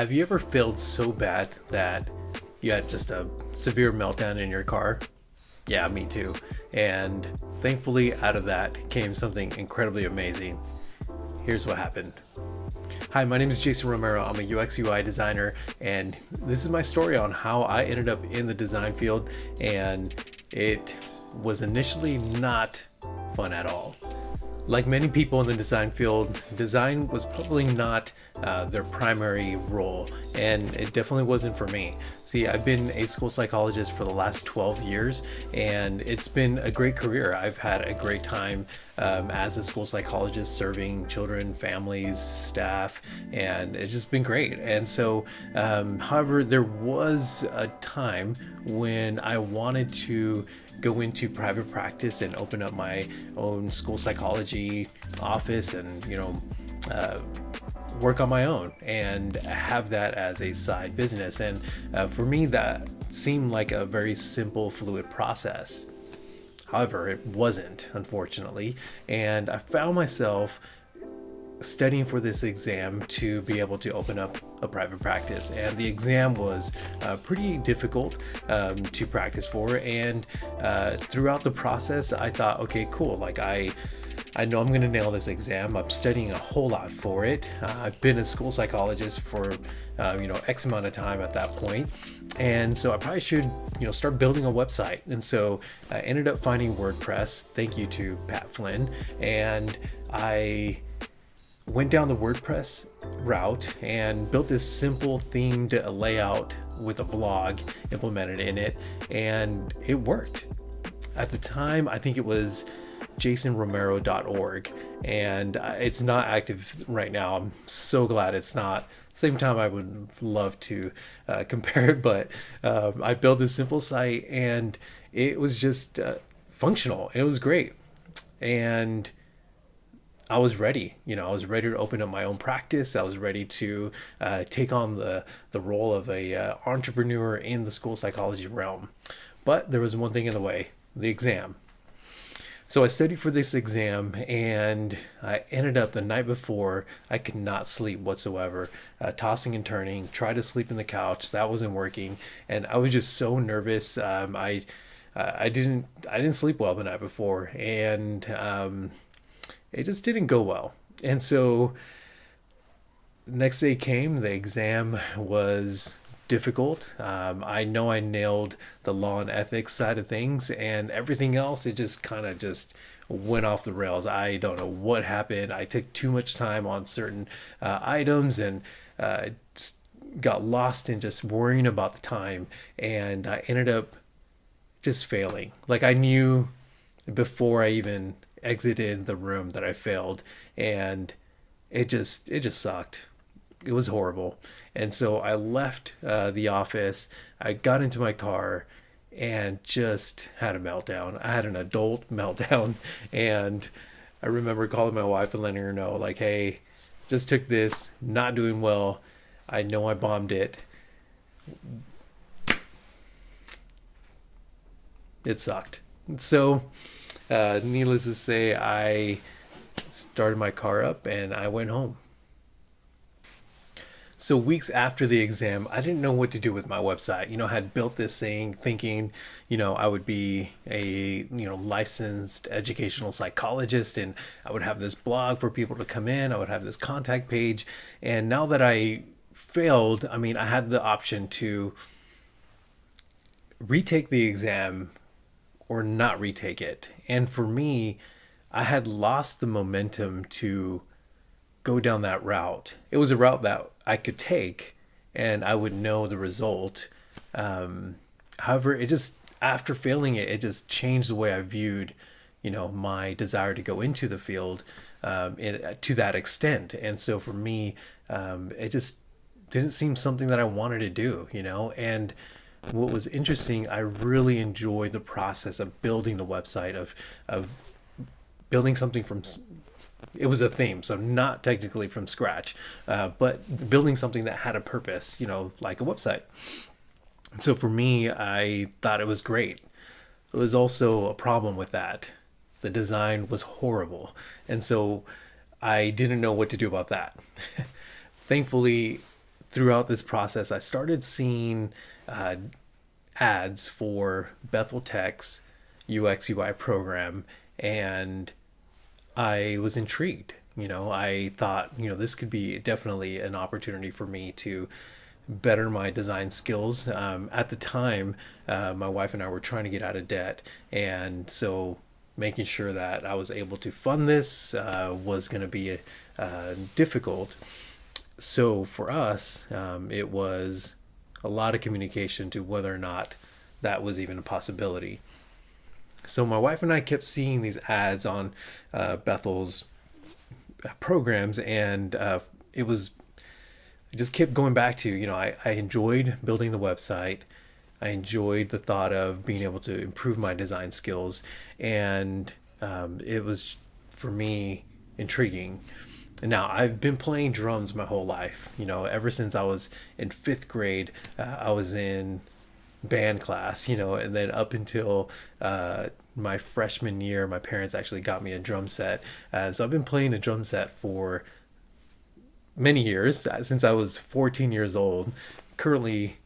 Have you ever failed so bad that you had just a severe meltdown in your car? Yeah, me too. And thankfully, out of that came something incredibly amazing. Here's what happened. Hi, my name is Jason Romero. I'm a UX UI designer, and this is my story on how I ended up in the design field. And it was initially not fun at all. Like many people in the design field, design was probably not their primary role, and it definitely wasn't for me. See, I've been a school psychologist for the last 12 years, and it's been a great career. I've had a great time as a school psychologist serving children, families, staff, and it's just been great. And so, however, there was a time when I wanted to go into private practice and open up my own school psychology office and work on my own and have that as a side business. And for me, that seemed like a very simple, fluid process. However, it wasn't, unfortunately, and I found myself studying for this exam to be able to open up a private practice, and the exam was pretty difficult to practice for. And throughout the process, I thought, okay, cool, like I know I'm going to nail this exam. I'm studying a whole lot for it. I've been a school psychologist for X amount of time at that point, and so I probably should start building a website. And so I ended up finding WordPress, thank you to Pat Flynn, and I went down the WordPress route and built this simple themed layout with a blog implemented in it, and it worked. At the time, I think it was jasonromero.org, and it's not active right now. I'm so glad it's not. Same time, I would love to compare it, but I built this simple site, and it was just functional. It was great, and I was ready. I was ready to open up my own practice. I was ready to take on the role of a entrepreneur in the school psychology realm. But there was one thing in the way: the exam. So I studied for this exam, and I ended up the night before, I could not sleep whatsoever, tossing and turning, tried to sleep in the couch. That wasn't working, and I was just so nervous. I didn't sleep well the night before, and it just didn't go well. And so next day came, the exam was difficult. I know I nailed the law and ethics side of things, and everything else, it just kind of just went off the rails. I don't know what happened. I took too much time on certain items, and just got lost in just worrying about the time, and I ended up just failing. Like, I knew before I even exited the room that I failed, and it just sucked. It was horrible. And so I left the office. I got into my car and just had a meltdown. I had an adult meltdown, and I remember calling my wife and letting her know, like, hey, just took this, not doing well. I know I bombed it. It sucked. So needless to say, I started my car up and I went home. So weeks after the exam, I didn't know what to do with my website. I had built this thing thinking, I would be a, licensed educational psychologist, and I would have this blog for people to come in. I would have this contact page. And now that I failed, I had the option to retake the exam or not retake it. And for me, I had lost the momentum to go down that route. It was a route that I could take and I would know the result. However, it just, after failing it, it just changed the way I viewed, my desire to go into the field to that extent. And so for me, it just didn't seem something that I wanted to do, and what was interesting, I really enjoyed the process of building the website, of building something from, it was a theme, so not technically from scratch, but building something that had a purpose, like a website. So for me, I thought it was great. There was also a problem with that. The design was horrible, and so I didn't know what to do about that. Thankfully, throughout this process, I started seeing uh, ads for Bethel Tech's UX UI program, and I was intrigued. I thought, this could be definitely an opportunity for me to better my design skills. At the time, my wife and I were trying to get out of debt, and so making sure that I was able to fund this was going to be difficult. So for us, it was a lot of communication to whether or not that was even a possibility. So my wife and I kept seeing these ads on Bethel's programs, and it was I just kept going back to, I enjoyed building the website. I enjoyed the thought of being able to improve my design skills, and it was, for me, intriguing. Now, I've been playing drums my whole life. Ever since I was in fifth grade, I was in band class, and then up until my freshman year, my parents actually got me a drum set. So I've been playing a drum set for many years, since I was 14 years old. Currently,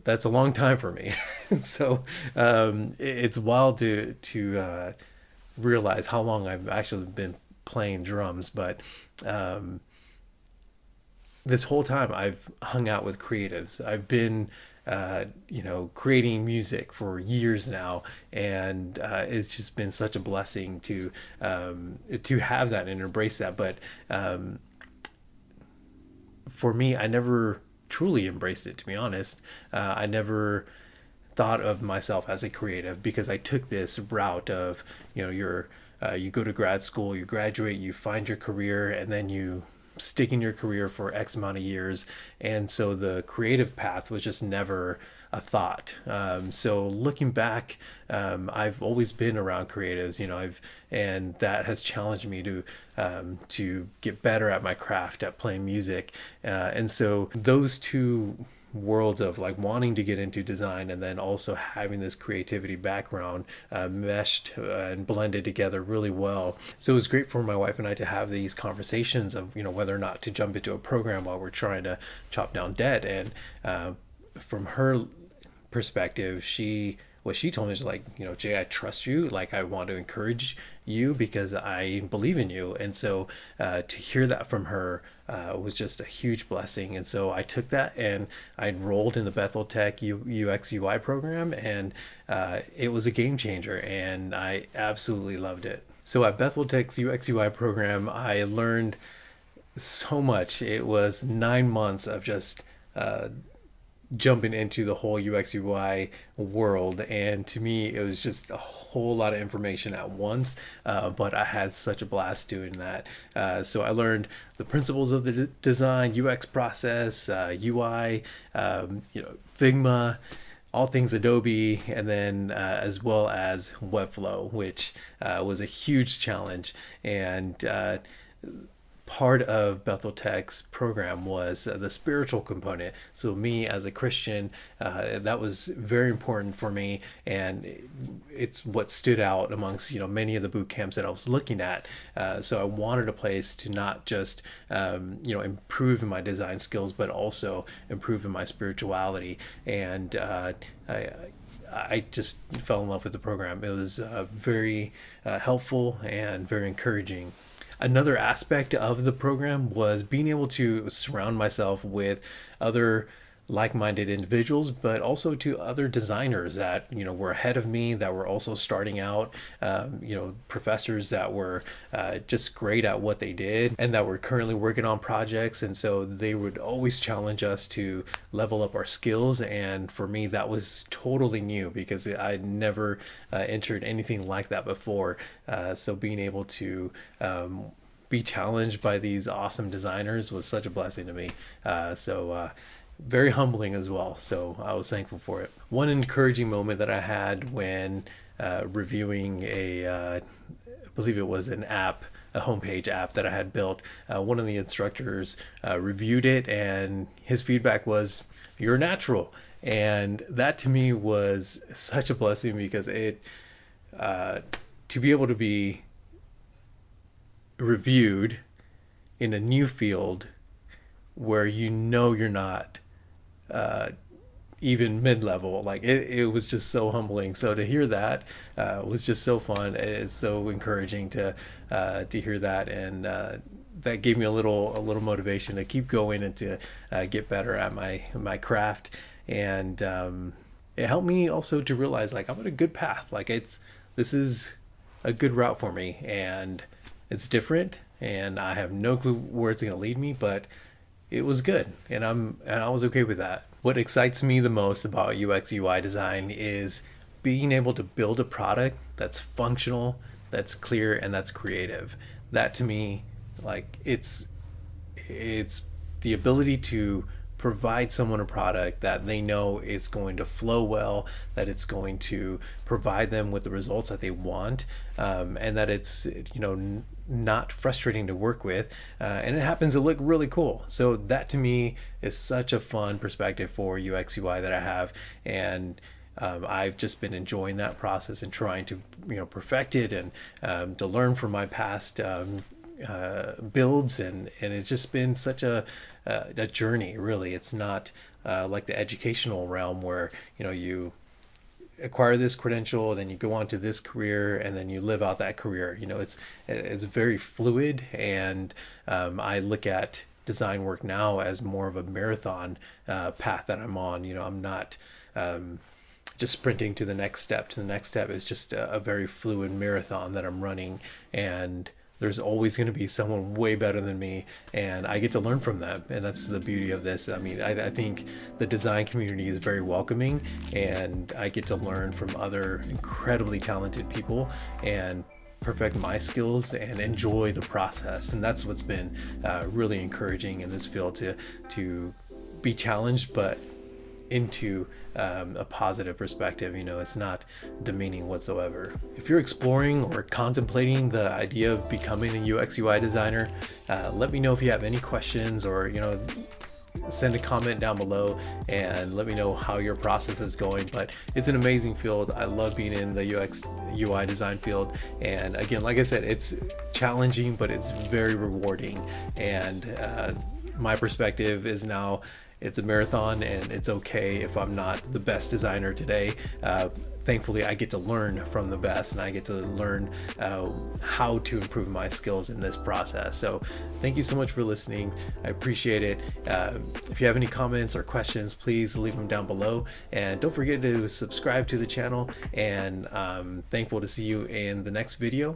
that's a long time for me. So it's wild to realize how long I've actually been playing drums. But this whole time I've hung out with creatives. I've been creating music for years now, and it's just been such a blessing to have that and embrace that. But for me, I never truly embraced it, to be honest. I never thought of myself as a creative, because I took this route of, you go to grad school, you graduate, you find your career, and then you stick in your career for X amount of years. And so the creative path was just never a thought. So looking back, I've always been around creatives, and that has challenged me to get better at my craft, at playing music. And so those two worlds of like wanting to get into design and then also having this creativity background meshed and blended together really well. So it was great for my wife and I to have these conversations of whether or not to jump into a program while we're trying to chop down debt. And from her perspective, what she told me is like, Jay, I trust you. Like, I want to encourage you because I believe in you. And so to hear that from her was just a huge blessing. And so I took that and I enrolled in the Bethel Tech UX UI program, and it was a game changer, and I absolutely loved it. So at Bethel Tech's UX UI program, I learned so much. It was 9 months of just jumping into the whole UX UI world, and to me it was just a whole lot of information at once, but I had such a blast doing that. So I learned the principles of the design UX process, UI, Figma, all things Adobe, and then as well as Webflow, which was a huge challenge. And part of Bethel Tech's program was the spiritual component. So me as a Christian, that was very important for me, and it's what stood out amongst many of the boot camps that I was looking at. So I wanted a place to not just improve in my design skills, but also improve in my spirituality. And I just fell in love with the program. It was very helpful and very encouraging. Another aspect of the program was being able to surround myself with other like-minded individuals, but also to other designers that were ahead of me, that were also starting out, professors that were just great at what they did and that were currently working on projects. And so they would always challenge us to level up our skills, and for me that was totally new because I'd never entered anything like that before. So being able to be challenged by these awesome designers was such a blessing to me. Very humbling as well. So I was thankful for it. One encouraging moment that I had when reviewing I believe it was an app, a homepage app that I had built. One of the instructors reviewed it, and his feedback was, "You're natural." And that to me was such a blessing, because it to be able to be reviewed in a new field where you know you're not even mid-level. Like it was just so humbling. So to hear that was just so fun. It's so encouraging to hear that, and that gave me a little motivation to keep going and to get better at my craft. And it helped me also to realize like I'm on a good path. Like this is a good route for me, and it's different, and I have no clue where it's going to lead me, but it was good, and I was okay with that. What excites me the most about UX UI design is being able to build a product that's functional, that's clear, and that's creative. That to me, like it's the ability to provide someone a product that they know is going to flow well, that it's going to provide them with the results that they want, and that it's not frustrating to work with, and it happens to look really cool. So that to me is such a fun perspective for UX UI that I have, and I've just been enjoying that process and trying to perfect it, and to learn from my past builds, and it's just been such a journey. Really, it's not like the educational realm where you acquire this credential, then you go on to this career, and then you live out that career. It's very fluid, and I look at design work now as more of a marathon path that I'm on. I'm not just sprinting to the next step. To the next step is just a very fluid marathon that I'm running, and there's always going to be someone way better than me, and I get to learn from them. And that's the beauty of this. I mean, I think the design community is very welcoming, and I get to learn from other incredibly talented people and perfect my skills and enjoy the process. And that's what's been really encouraging in this field, to be challenged, but into a positive perspective. It's not demeaning whatsoever. If you're exploring or contemplating the idea of becoming a UX UI designer, let me know if you have any questions, or send a comment down below and let me know how your process is going. But it's an amazing field. I love being in the UX UI design field, and again, like I said, it's challenging, but it's very rewarding. And my perspective is now it's a marathon, and it's okay if I'm not the best designer today. Thankfully, I get to learn from the best, and I get to learn how to improve my skills in this process. So thank you so much for listening. I appreciate it. If you have any comments or questions, please leave them down below, and don't forget to subscribe to the channel, and I'm thankful to see you in the next video.